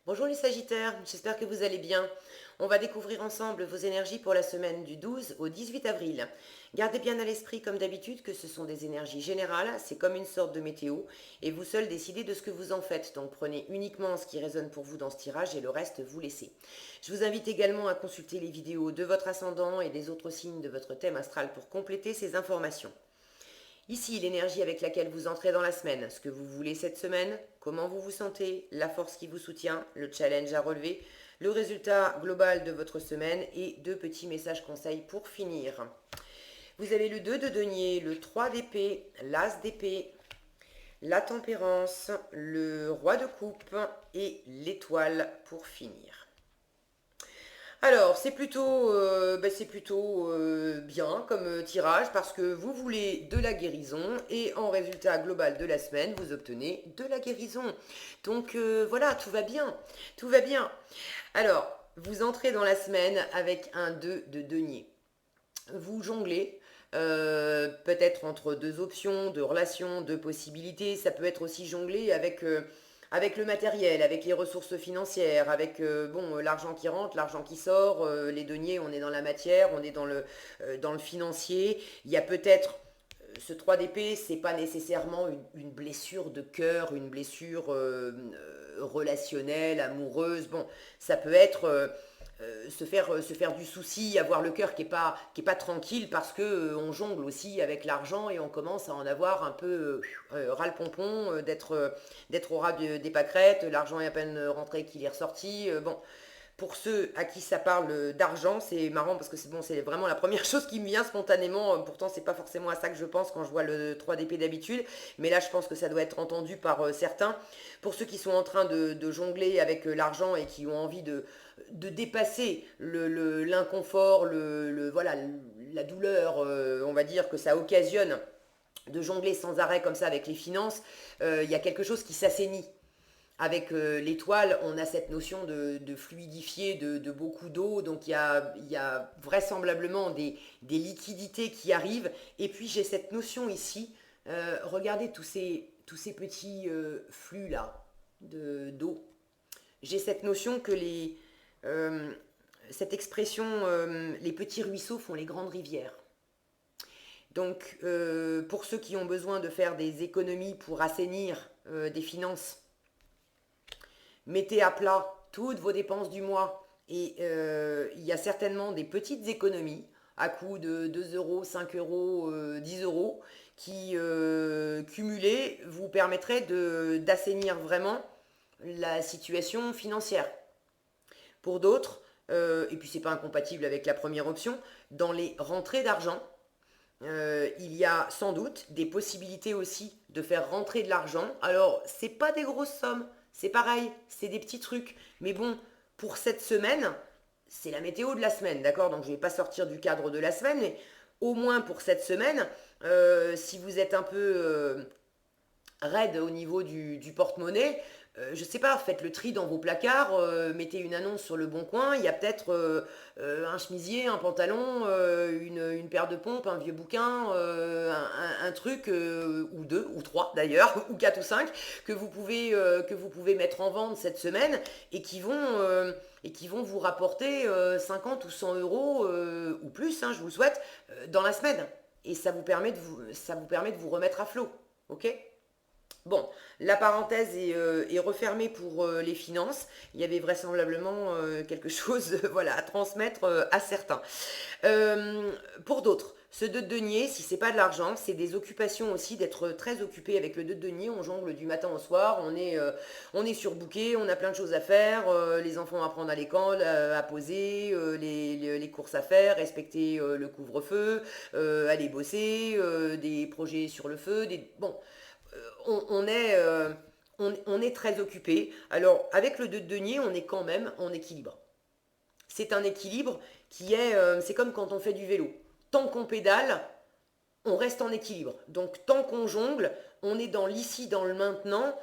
Bonjour les Sagittaires, j'espère que vous allez bien. On va découvrir ensemble vos énergies pour la semaine du 12 au 18 avril. Gardez bien à l'esprit, comme d'habitude, que ce sont des énergies générales, c'est comme une sorte de météo, et vous seuls décidez de ce que vous en faites. Donc prenez uniquement ce qui résonne pour vous dans ce tirage et le reste vous laissez. Je vous invite également à consulter les vidéos de votre ascendant et des autres signes de votre thème astral pour compléter ces informations. Ici, l'énergie avec laquelle vous entrez dans la semaine, ce que vous voulez cette semaine, comment vous vous sentez, la force qui vous soutient, le challenge à relever, le résultat global de votre semaine et deux petits messages conseils pour finir. Vous avez le 2 de denier, le 3 d'épée, l'as d'épée, la tempérance, le roi de coupe et l'étoile pour finir. Alors, c'est plutôt bien comme tirage parce que vous voulez de la guérison et en résultat global de la semaine, vous obtenez de la guérison. Donc voilà, tout va bien, tout va bien. Alors, vous entrez dans la semaine avec un 2 de denier. Vous jonglez peut-être entre deux options, deux relations, deux possibilités. Ça peut être aussi jongler avec le matériel, avec les ressources financières, avec l'argent qui rentre, l'argent qui sort. Les deniers, on est dans la matière, on est dans le financier. Il y a peut-être ce 3 d'épée, c'est pas nécessairement une blessure de cœur, une blessure relationnelle, amoureuse. Bon, ça peut être se faire du souci, avoir le cœur qui est pas tranquille parce que on jongle aussi avec l'argent et on commence à en avoir un peu ras le pompon, d'être au ras des pâquerettes, l'argent est à peine rentré qu'il est ressorti. Bon, pour ceux à qui ça parle d'argent, c'est marrant parce que c'est vraiment la première chose qui me vient spontanément. Pourtant, c'est pas forcément à ça que je pense quand je vois le 3 d'épée d'habitude. Mais là, je pense que ça doit être entendu par certains. Pour ceux qui sont en train de jongler avec l'argent et qui ont envie de dépasser l'inconfort, voilà, la douleur, on va dire, que ça occasionne de jongler sans arrêt comme ça avec les finances, il y a quelque chose qui s'assainit. Avec l'étoile, on a cette notion de fluidifier de beaucoup d'eau, donc il y a vraisemblablement des liquidités qui arrivent. Et puis j'ai cette notion ici, regardez tous ces petits flux là d'eau. J'ai cette notion que euh, cette expression, les petits ruisseaux font les grandes rivières. Donc pour ceux qui ont besoin de faire des économies pour assainir des finances, mettez à plat toutes vos dépenses du mois et il y a certainement des petites économies à coût de 2 euros, 5 euros, 10 euros qui, cumulées, vous permettraient d'assainir vraiment la situation financière. Pour d'autres, et puis c'est pas incompatible avec la première option, dans les rentrées d'argent, il y a sans doute des possibilités aussi de faire rentrer de l'argent. Alors, c'est pas des grosses sommes, c'est pareil, c'est des petits trucs. Mais bon, pour cette semaine, c'est la météo de la semaine, d'accord? Donc, je vais pas sortir du cadre de la semaine, mais au moins pour cette semaine, si vous êtes un peu raide au niveau du porte-monnaie, je sais pas, faites le tri dans vos placards, mettez une annonce sur le bon coin, il y a peut-être un chemisier, un pantalon, une paire de pompes, un vieux bouquin, un truc, ou deux, ou trois d'ailleurs, ou quatre ou cinq, que vous pouvez mettre en vente cette semaine et qui vont vous rapporter 50 ou 100 euros ou plus, hein, je vous le souhaite, dans la semaine. Et ça vous permet de vous remettre à flot. Ok? Bon, la parenthèse est refermée pour les finances. Il y avait vraisemblablement quelque chose voilà, à transmettre à certains. Euh, pour d'autres, ce 2 de denier, si c'est pas de l'argent, c'est des occupations aussi, d'être très occupé avec le 2 de denier. On jongle du matin au soir, on est surbooké, on a plein de choses à faire, les enfants à prendre à l'école, à poser, les courses à faire, respecter le couvre-feu, aller bosser, des projets sur le feu, bon, on est, on est très occupé. Alors, avec le 2 de denier, on est quand même en équilibre. C'est un équilibre qui est, c'est comme quand on fait du vélo. Tant qu'on pédale, on reste en équilibre. Donc, tant qu'on jongle, on est dans l'ici, dans le maintenant.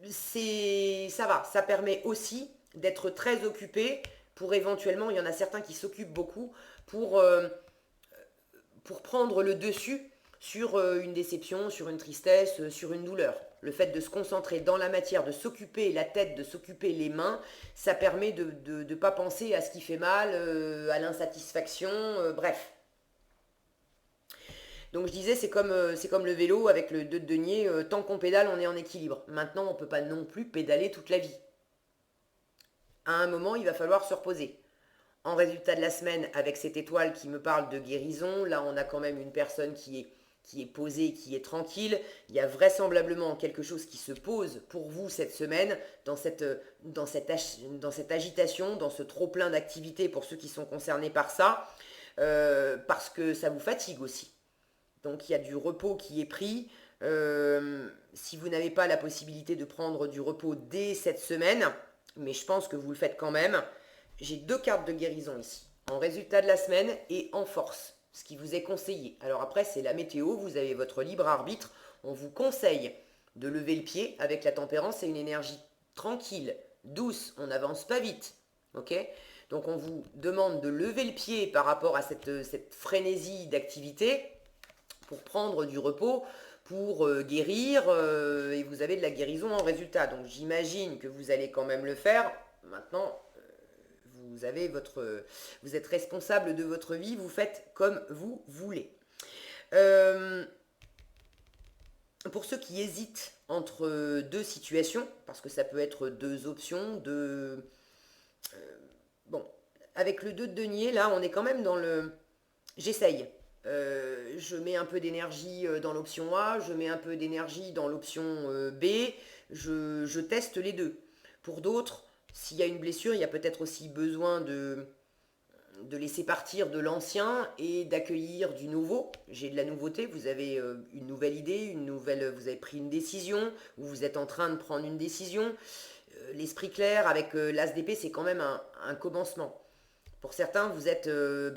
Ça va, ça permet aussi d'être très occupé pour éventuellement, il y en a certains qui s'occupent beaucoup pour prendre le dessus sur une déception, sur une tristesse, sur une douleur. Le fait de se concentrer dans la matière, de s'occuper la tête, de s'occuper les mains, ça permet de ne pas penser à ce qui fait mal, à l'insatisfaction, bref. Donc je disais, c'est comme le vélo avec le 2 de denier, tant qu'on pédale, on est en équilibre. Maintenant, on ne peut pas non plus pédaler toute la vie. À un moment, il va falloir se reposer. En résultat de la semaine, avec cette étoile qui me parle de guérison, là on a quand même une personne qui est posée, qui est tranquille. Il y a vraisemblablement quelque chose qui se pose pour vous cette semaine, dans cette agitation, dans ce trop-plein d'activités pour ceux qui sont concernés par ça, parce que ça vous fatigue aussi. Donc il y a du repos qui est pris. Si vous n'avez pas la possibilité de prendre du repos dès cette semaine, mais je pense que vous le faites quand même, j'ai 2 cartes de guérison ici, en résultat de la semaine et en force, ce qui vous est conseillé. Alors après, c'est la météo, vous avez votre libre arbitre, on vous conseille de lever le pied avec la tempérance, c'est une énergie tranquille, douce, on n'avance pas vite, ok? Donc on vous demande de lever le pied par rapport à cette frénésie d'activité pour prendre du repos, pour guérir, et vous avez de la guérison en résultat. Donc j'imagine que vous allez quand même le faire. Maintenant, vous êtes responsable de votre vie, vous faites comme vous voulez. Pour ceux qui hésitent entre 2 situations, parce que ça peut être 2 options, bon, avec le 2 de denier, là, on est quand même dans le... J'essaye. Je mets un peu d'énergie dans l'option A, je mets un peu d'énergie dans l'option B, je teste les deux. Pour d'autres, s'il y a une blessure, il y a peut-être aussi besoin de laisser partir de l'ancien et d'accueillir du nouveau. J'ai de la nouveauté, vous avez une nouvelle idée, vous avez pris une décision, ou vous êtes en train de prendre une décision. L'esprit clair avec l'As d'épée, c'est quand même un commencement. Pour certains, vous êtes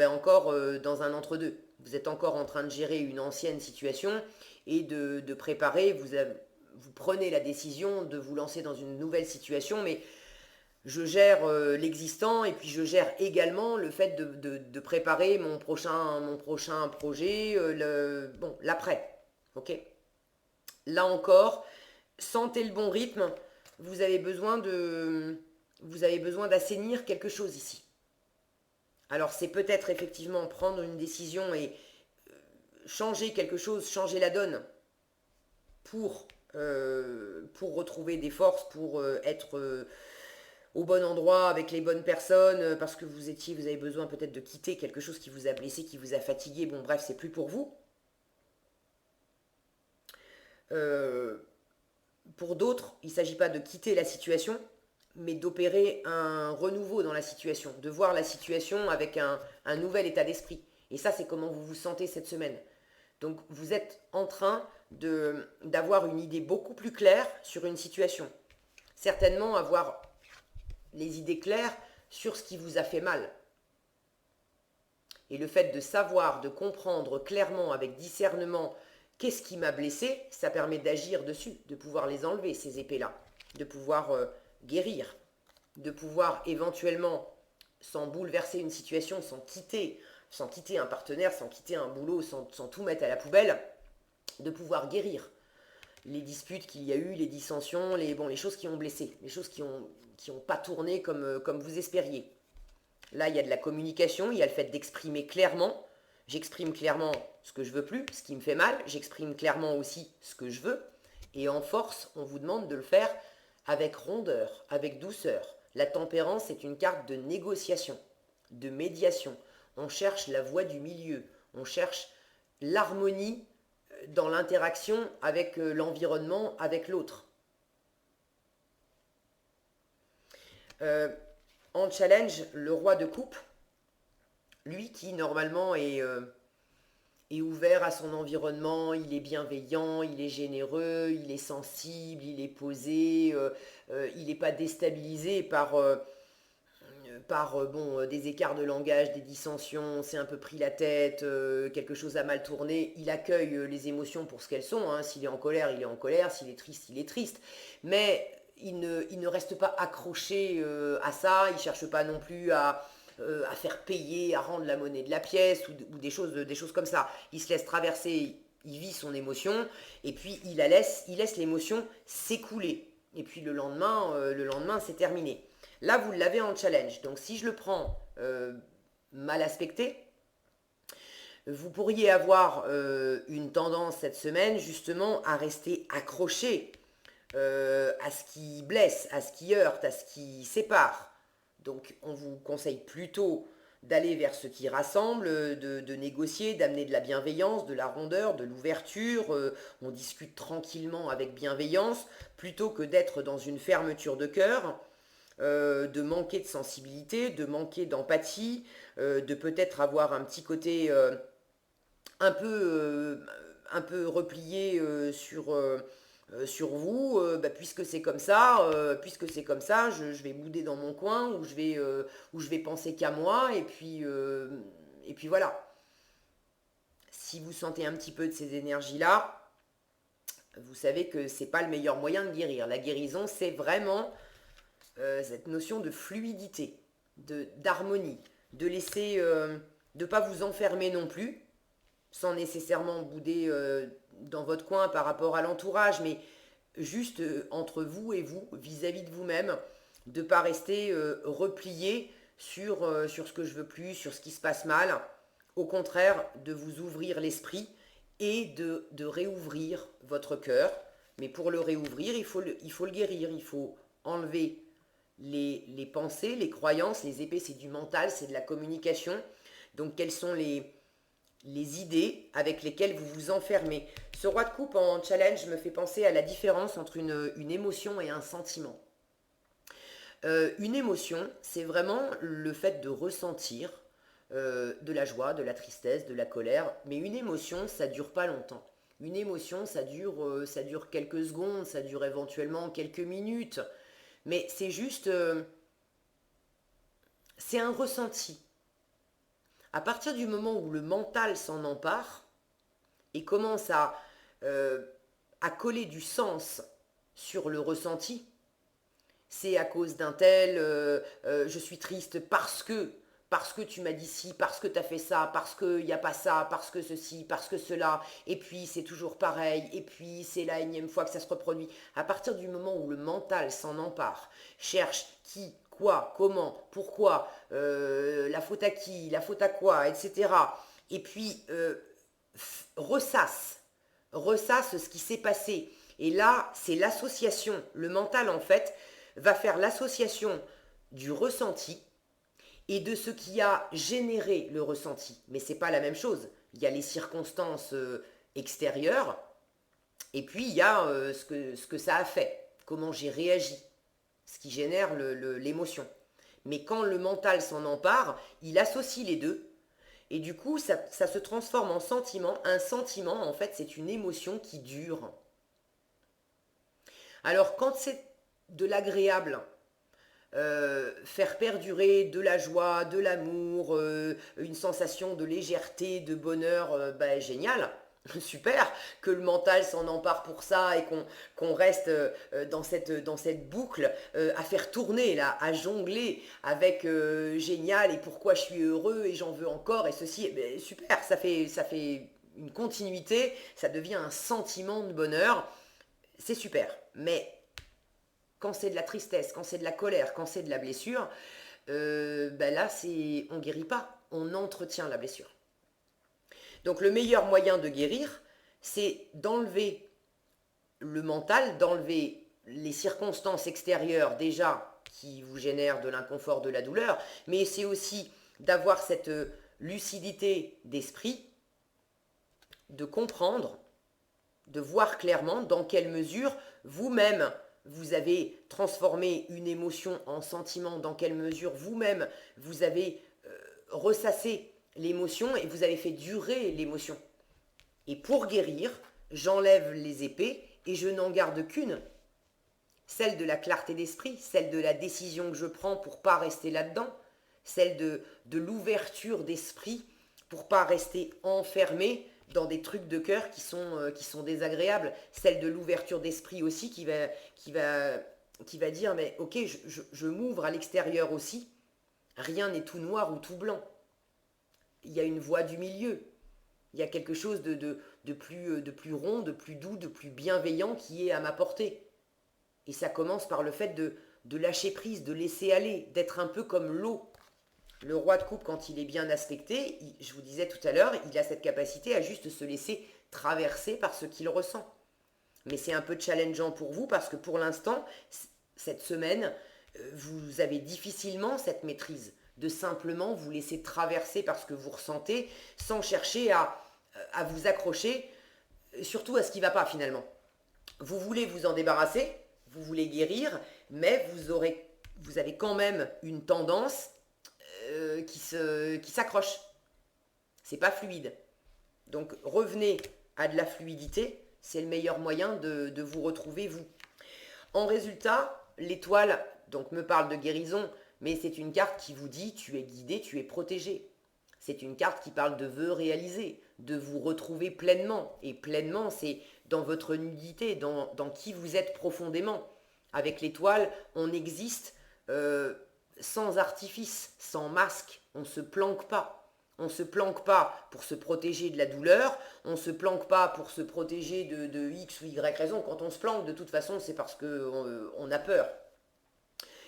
encore dans un entre-deux. Vous êtes encore en train de gérer une ancienne situation et de préparer, vous prenez la décision de vous lancer dans une nouvelle situation, mais je gère l'existant et puis je gère également le fait de préparer mon prochain projet, l'après. Ok. Là encore, sentez le bon rythme. Vous avez besoin d'assainir quelque chose ici. Alors c'est peut-être effectivement prendre une décision et changer quelque chose, changer la donne pour retrouver des forces, pour être au bon endroit avec les bonnes personnes, parce que vous avez besoin peut-être de quitter quelque chose qui vous a blessé, qui vous a fatigué. Bon bref, c'est plus pour vous. Pour d'autres, il ne s'agit pas de quitter la situation, mais d'opérer un renouveau dans la situation, de voir la situation avec un nouvel état d'esprit. Et ça, c'est comment vous vous sentez cette semaine. Donc, vous êtes en train d'avoir une idée beaucoup plus claire sur une situation. Certainement avoir les idées claires sur ce qui vous a fait mal. Et le fait de savoir, de comprendre clairement, avec discernement, qu'est-ce qui m'a blessé, ça permet d'agir dessus, de pouvoir les enlever, ces épées-là, de pouvoir guérir, de pouvoir éventuellement, sans bouleverser une situation, sans quitter un partenaire, sans quitter un boulot, sans tout mettre à la poubelle, de pouvoir guérir les disputes qu'il y a eu, les dissensions, les choses qui ont blessé, les choses qui ont pas tourné comme vous espériez. Là, il y a de la communication, il y a le fait d'exprimer clairement. J'exprime clairement ce que je veux plus, ce qui me fait mal. J'exprime clairement aussi ce que je veux. Et en force, on vous demande de le faire avec rondeur, avec douceur. La tempérance est une carte de négociation, de médiation. On cherche la voie du milieu. On cherche l'harmonie dans l'interaction avec l'environnement, avec l'autre. En challenge, le roi de coupe, lui qui normalement est ouvert à son environnement, il est bienveillant, il est généreux, il est sensible, il est posé, il n'est pas déstabilisé par des écarts de langage, des dissensions, c'est un peu pris la tête, quelque chose a mal tourné, il accueille les émotions pour ce qu'elles sont, hein. S'il est en colère, il est en colère, s'il est triste, il est triste, mais il ne reste pas accroché à ça, il ne cherche pas non plus à faire payer, à rendre la monnaie de la pièce ou des choses comme ça. Il se laisse traverser, il vit son émotion, et puis il laisse l'émotion s'écouler. Et puis le lendemain c'est terminé. Là, vous l'avez en challenge. Donc si je le prends mal aspecté, vous pourriez avoir une tendance cette semaine justement à rester accroché à ce qui blesse, à ce qui heurte, à ce qui sépare. Donc on vous conseille plutôt d'aller vers ce qui rassemble, de négocier, d'amener de la bienveillance, de la rondeur, de l'ouverture. On discute tranquillement avec bienveillance, plutôt que d'être dans une fermeture de cœur, de manquer de sensibilité, de manquer d'empathie, de peut-être avoir un petit côté un peu, un peu replié sur vous, puisque c'est comme ça, je vais bouder dans mon coin, où je vais penser qu'à moi, et puis voilà. Si vous sentez un petit peu de ces énergies-là, vous savez que c'est pas le meilleur moyen de guérir. La guérison, c'est vraiment cette notion de fluidité, d'harmonie, de laisser, de pas vous enfermer non plus, sans nécessairement bouder dans votre coin par rapport à l'entourage, mais juste entre vous et vous, vis-à-vis de vous-même, de ne pas rester replié sur ce que je veux plus, sur ce qui se passe mal. Au contraire, de vous ouvrir l'esprit et de réouvrir votre cœur. Mais pour le réouvrir, il faut le guérir, il faut enlever les pensées, les croyances, les épées, c'est du mental, c'est de la communication. Donc quelles sont les idées avec lesquelles vous vous enfermez. Ce roi de coupe en challenge me fait penser à la différence entre une émotion et un sentiment. Une émotion, c'est vraiment le fait de ressentir de la joie, de la tristesse, de la colère, mais une émotion, ça dure pas longtemps. Une émotion, ça dure quelques secondes, ça dure éventuellement quelques minutes, mais c'est juste, c'est un ressenti. À partir du moment où le mental s'en empare et commence à coller du sens sur le ressenti, c'est à cause d'un tel, je suis triste parce que tu m'as dit ci, parce que tu as fait ça, parce qu'il n'y a pas ça, parce que ceci, parce que cela, et puis c'est toujours pareil, et puis c'est la énième fois que ça se reproduit. À partir du moment où le mental s'en empare, cherche qui, quoi, comment, pourquoi, la faute à qui, la faute à quoi, etc. Et puis ressasse ce qui s'est passé. Et là, c'est l'association. Le mental, en fait, va faire l'association du ressenti et de ce qui a généré le ressenti. Mais c'est pas la même chose. Il y a les circonstances extérieures et puis il y a ce que ça a fait, comment j'ai réagi, ce qui génère l'émotion. Mais quand le mental s'en empare, il associe les deux et du coup ça se transforme en sentiment. Un sentiment, en fait, c'est une émotion qui dure. Alors quand c'est de l'agréable, faire perdurer de la joie, de l'amour, une sensation de légèreté, de bonheur, génial, super, que le mental s'en empare pour ça et qu'on reste dans cette boucle à faire tourner, là, à jongler avec génial et pourquoi je suis heureux et j'en veux encore et ceci, super, ça fait une continuité, ça devient un sentiment de bonheur, c'est super, mais quand c'est de la tristesse, quand c'est de la colère, quand c'est de la blessure, là, on guérit pas, on entretient la blessure. Donc le meilleur moyen de guérir, c'est d'enlever le mental, d'enlever les circonstances extérieures déjà qui vous génèrent de l'inconfort, de la douleur, mais c'est aussi d'avoir cette lucidité d'esprit, de comprendre, de voir clairement dans quelle mesure vous-même vous avez transformé une émotion en sentiment, dans quelle mesure vous-même vous avez ressassé l'émotion et vous avez fait durer l'émotion. Et pour guérir, j'enlève les épées et je n'en garde qu'une, celle de la clarté d'esprit, celle de la décision que je prends pour pas rester là-dedans, celle de l'ouverture d'esprit pour pas rester enfermé dans des trucs de cœur qui sont désagréables, celle de l'ouverture d'esprit aussi qui va dire mais ok, je m'ouvre à l'extérieur aussi, rien n'est tout noir ou tout blanc, il y a une voie du milieu, il y a quelque chose de plus rond, de plus doux, de plus bienveillant qui est à ma portée. Et ça commence par le fait de lâcher prise, de laisser aller, d'être un peu comme l'eau. Le roi de coupe, quand il est bien aspecté, je vous disais tout à l'heure, il a cette capacité à juste se laisser traverser par ce qu'il ressent. Mais c'est un peu challengeant pour vous parce que pour l'instant, cette semaine, vous avez difficilement cette maîtrise de simplement vous laisser traverser par ce que vous ressentez sans chercher à vous accrocher, surtout à ce qui ne va pas finalement. Vous voulez vous en débarrasser, vous voulez guérir, mais vous avez quand même une tendance qui s'accroche. C'est pas fluide. Donc revenez à de la fluidité, c'est le meilleur moyen de vous retrouver vous. En résultat, l'étoile donc me parle de guérison, mais c'est une carte qui vous dit tu es guidé, tu es protégé. C'est une carte qui parle de vœux réalisés, de vous retrouver pleinement. Et pleinement, c'est dans votre nudité, dans qui vous êtes profondément. Avec l'étoile, on existe sans artifice, sans masque. On ne se planque pas. On ne se planque pas pour se protéger de la douleur. On ne se planque pas pour se protéger de X ou Y raison. Quand on se planque, de toute façon, c'est parce qu'on a peur.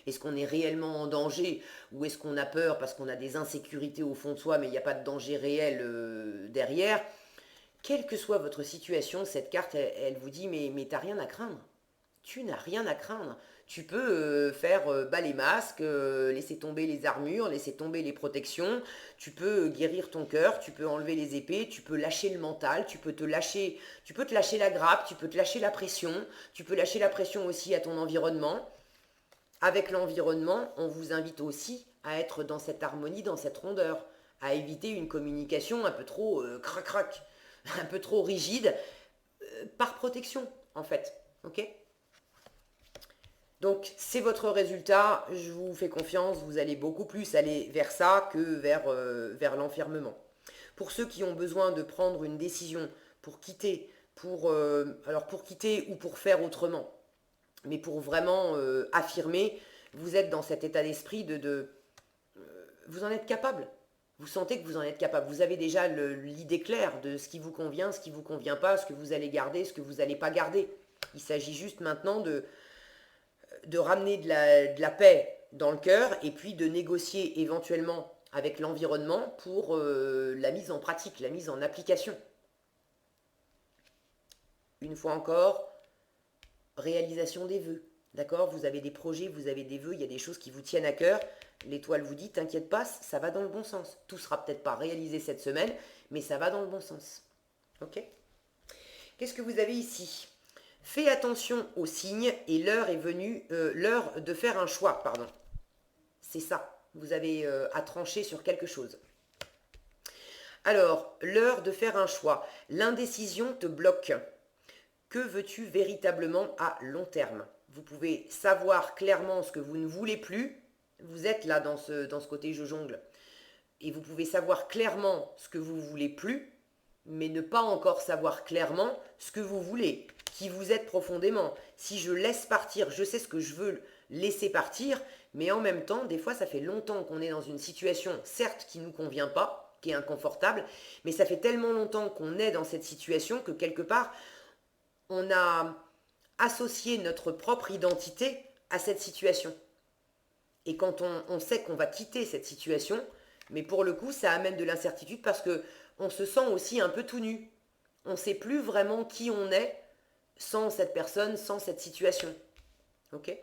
Est-ce qu'on est réellement en danger ou est-ce qu'on a peur parce qu'on a des insécurités au fond de soi mais il n'y a pas de danger réel derrière? Quelle que soit votre situation, cette carte, elle vous dit mais t'as rien à craindre. Tu n'as rien à craindre. Tu peux faire bas les masques, laisser tomber les armures, laisser tomber les protections. Tu peux guérir ton cœur, tu peux enlever les épées, tu peux lâcher le mental, tu peux te lâcher la grappe, tu peux te lâcher la pression, tu peux lâcher la pression aussi à ton environnement. Avec l'environnement, on vous invite aussi à être dans cette harmonie, dans cette rondeur, à éviter une communication un peu trop crac-crac, un peu trop rigide, par protection en fait. Ok ? Donc c'est votre résultat, je vous fais confiance, vous allez beaucoup plus aller vers ça que vers l'enfermement. Pour ceux qui ont besoin de prendre une décision pour quitter, pour quitter ou pour faire autrement, mais pour vraiment affirmer, vous êtes dans cet état d'esprit vous en êtes capable. Vous sentez que vous en êtes capable. Vous avez déjà l'idée claire de ce qui vous convient, ce qui ne vous convient pas, ce que vous allez garder, ce que vous n'allez pas garder. Il s'agit juste maintenant de ramener de la paix dans le cœur et puis de négocier éventuellement avec l'environnement pour la mise en pratique, la mise en application. Une fois encore, réalisation des vœux. D'accord? Vous avez des projets, vous avez des vœux, il y a des choses qui vous tiennent à cœur. L'étoile vous dit, t'inquiète pas, ça va dans le bon sens. Tout sera peut-être pas réalisé cette semaine, mais ça va dans le bon sens. Ok? Qu'est-ce que vous avez ici? Fais attention aux signes et l'heure est venue, l'heure de faire un choix, pardon. C'est ça, vous avez à trancher sur quelque chose. Alors, l'heure de faire un choix. L'indécision te bloque. Que veux-tu véritablement à long terme? Vous pouvez savoir clairement ce que vous ne voulez plus. Vous êtes là dans ce côté je jongle. Et vous pouvez savoir clairement ce que vous voulez plus, mais ne pas encore savoir clairement ce que vous voulez, qui vous êtes profondément. Si je laisse partir, je sais ce que je veux laisser partir, mais en même temps, des fois, ça fait longtemps qu'on est dans une situation, certes, qui ne nous convient pas, qui est inconfortable, mais ça fait tellement longtemps qu'on est dans cette situation que quelque part, on a associé notre propre identité à cette situation. Et quand on sait qu'on va quitter cette situation, mais pour le coup, ça amène de l'incertitude parce que on se sent aussi un peu tout nu. On ne sait plus vraiment qui on est sans cette personne, sans cette situation. Ok?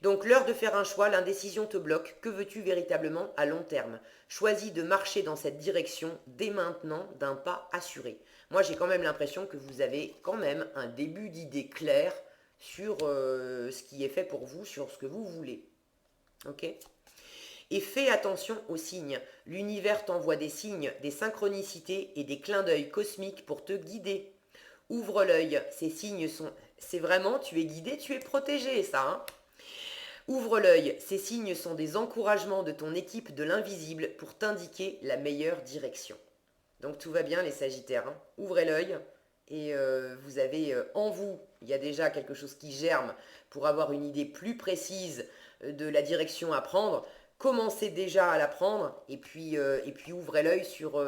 Donc l'heure de faire un choix, l'indécision te bloque. Que veux-tu véritablement à long terme? Choisis de marcher dans cette direction dès maintenant d'un pas assuré. Moi j'ai quand même l'impression que vous avez quand même un début d'idée claire sur ce qui est fait pour vous, sur ce que vous voulez. Ok? Et fais attention aux signes. L'univers t'envoie des signes, des synchronicités et des clins d'œil cosmiques pour te guider. Ouvre l'œil, ces signes sont... C'est vraiment, tu es guidé, tu es protégé, ça. Hein? Ouvre l'œil, ces signes sont des encouragements de ton équipe de l'invisible pour t'indiquer la meilleure direction. Donc tout va bien les Sagittaires. Hein? Ouvrez l'œil et vous avez en vous, il y a déjà quelque chose qui germe pour avoir une idée plus précise de la direction à prendre. commencez déjà à l'apprendre et puis ouvrez l'œil sur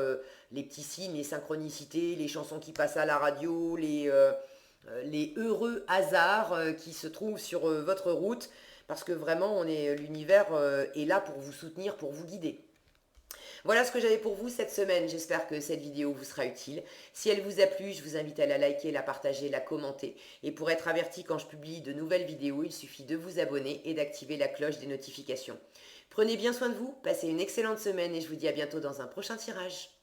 les petits signes, les synchronicités, les chansons qui passent à la radio, les heureux hasards qui se trouvent sur votre route, parce que vraiment, l'univers est là pour vous soutenir, pour vous guider. Voilà ce que j'avais pour vous cette semaine. J'espère que cette vidéo vous sera utile. Si elle vous a plu, je vous invite à la liker, la partager, la commenter. Et pour être averti quand je publie de nouvelles vidéos, il suffit de vous abonner et d'activer la cloche des notifications. Prenez bien soin de vous, passez une excellente semaine et je vous dis à bientôt dans un prochain tirage.